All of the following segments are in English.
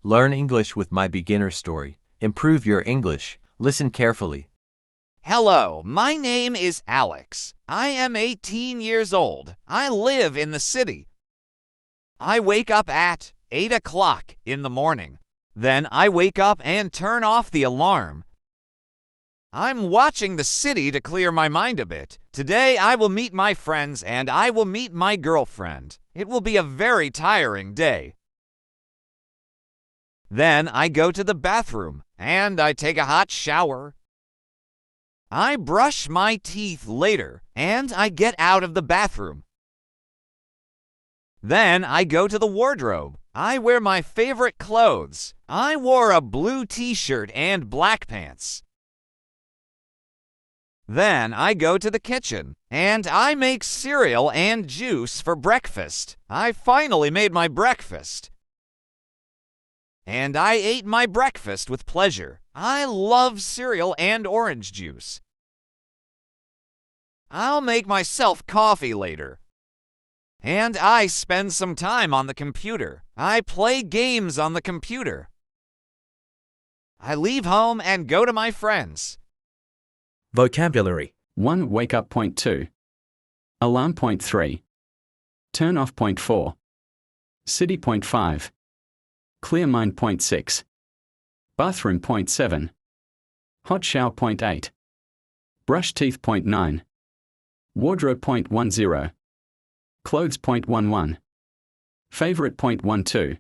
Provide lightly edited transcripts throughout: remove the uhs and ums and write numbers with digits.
Learn English with my beginner story. Improve your English. Listen carefully. Hello, my name is Alex. I am 18 years old. I live in the city. I wake up at 8 o'clock in the morning. Then I wake up and turn off the alarm. I'm watching the city to clear my mind a bit. Today I will meet my friends and I will meet my girlfriend. It will be a very tiring day. Then I go to the bathroom and I take a hot shower. I brush my teeth later and I get out of the bathroom. Then I go to the wardrobe. I wear my favorite clothes. I wore a blue t-shirt and black pants. Then I go to the kitchen, and I make cereal and juice for breakfast. I finally made my breakfast. And I ate my breakfast with pleasure. I love cereal and orange juice. I'll make myself coffee later. And I spend some time on the computer. I play games on the computer. I leave home and go to my friends. Vocabulary. 1. Wake up. Point 2. Alarm. Point 3. Turn off. Point 4. City. Point 5. Clear mind. Point 6. Bathroom. Point 7. Hot shower. Point 8. Brush teeth. Point 9. Wardrobe. Point 10. Clothes. Point 11. Favorite. Point 12.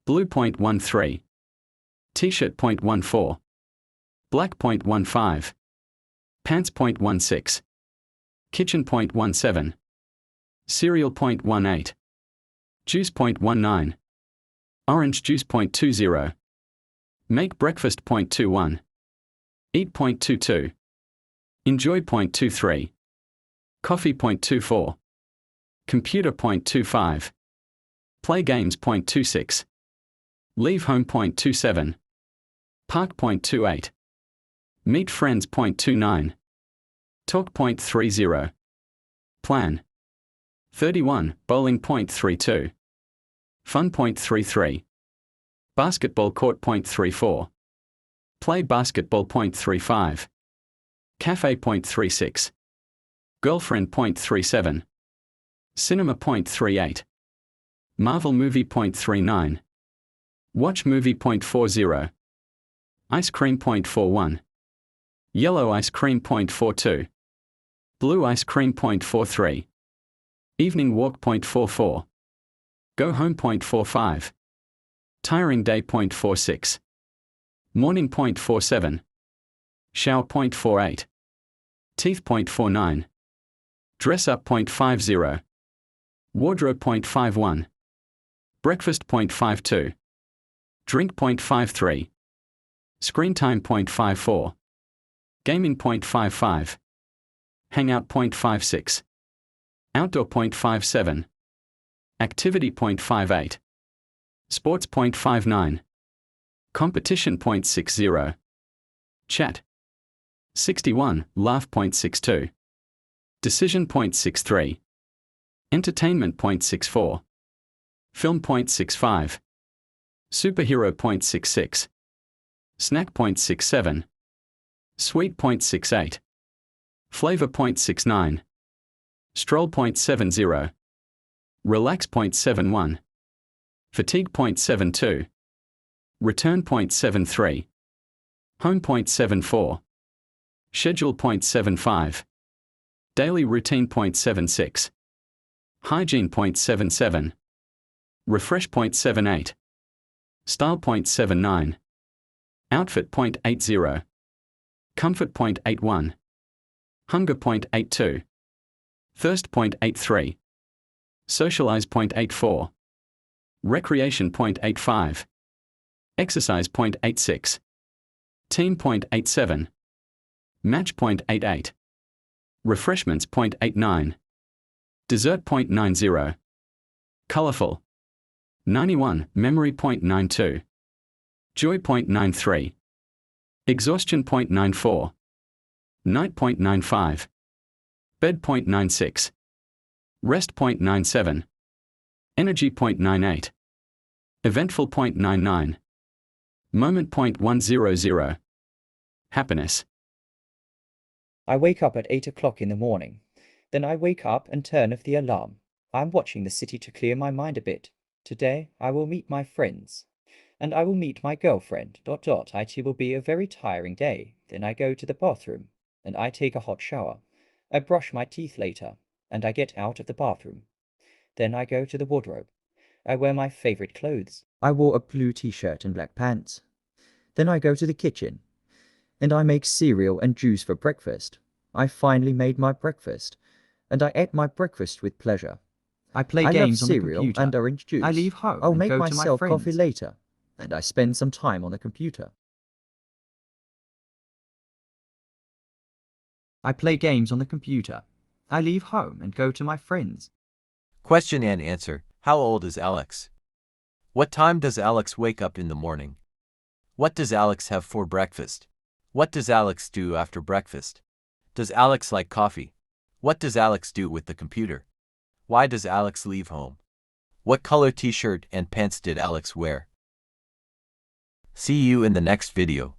Blue. Point 13. T-shirt. Point 14. Black. Point 15. Pants. Point 16. Kitchen. Point 17. Cereal. Point 18. Juice. Point 19. Orange juice. Point 20. Make breakfast. Point 21. Eat. Point 22. Enjoy. Point 23. Coffee. Point 24. Computer. Point 25. Play games. Point 26. Leave home. Point 27. Park. Point 28. Meet friends. Point 29. Talk. Point 30. Plan. 31. Bowling. Point 32. Fun. Point 33. Basketball court. Point 34. Play basketball. Point 35. Cafe. Point 36. Girlfriend. Point 37. Cinema. Point 38. Marvel movie. Point 39. Watch movie. Point 40. Ice cream. Point 41. Yellow ice cream. Point 42. Blue ice cream. Point 43. Evening walk. Point 44. Go home. Point 45. Tiring day. Point 46. Morning. Point 47. Shower. Point 48. Teeth. Point 49. Dress up. Point 50. Wardrobe. Point 51. Breakfast. Point 52. Drink. Point 53. Screen time. Point 54. Gaming. Point 55. Hangout. Point 56. Outdoor. Point 57. Activity. Point 58. Sports. Point 59. Competition. Point 60. Chat. 61. Laugh. Point 62. Decision. Point 63. Entertainment. Point 64. Film. Point 65. Superhero. Point 66. Snack. Point 67. Sweet. Point 68. Flavor. Point 69. Stroll. Point 70. Relax. Point 71. Fatigue. Point 72. Return. Point 73. Home. Point 74. Schedule. Point 75. Daily routine. Point 76. Hygiene. Point 77. Refresh. Point 78. Style. Point 79. Outfit. Point 80. Comfort. Point 81. Hunger. Point 82. Thirst. Point 83. Socialize. Point 84. Recreation. Point 85. Exercise. Point 86. Team. Point 87. Match. Point 88. Refreshments. Point 89. Dessert. Point 90. Colorful. 91. Memory. Point 92. Joy. Point 93. Exhaustion. Point 94. Night. Point 95. Bed. Point 96. Rest. Point 97. Energy. Point 98. Eventful point 99. Moment point 100. Happiness. I wake up at 8 o'clock in the morning. Then I wake up and turn off the alarm. I'm watching the city to clear my mind a bit. Today I will meet my friends. And I will meet my girlfriend. It will be a very tiring day. Then I go to the bathroom. And I take a hot shower. I brush my teeth later. And I get out of the bathroom. Then I go to the wardrobe. I wear my favorite clothes. I wore a blue t-shirt and black pants. Then I go to the kitchen. And I make cereal and juice for breakfast. I finally made my breakfast. And I ate my breakfast with pleasure. I play I games love on the cereal computer. and orange juice. I leave home I'll and make go to my myself coffee friends. later. And I spend some time on the computer. I play games on the computer. I leave home and go to my friends. Question and answer. How old is Alex? What time does Alex wake up in the morning? What does Alex have for breakfast? What does Alex do after breakfast? Does Alex like coffee? What does Alex do with the computer? Why does Alex leave home? What color t-shirt and pants did Alex wear? See you in the next video.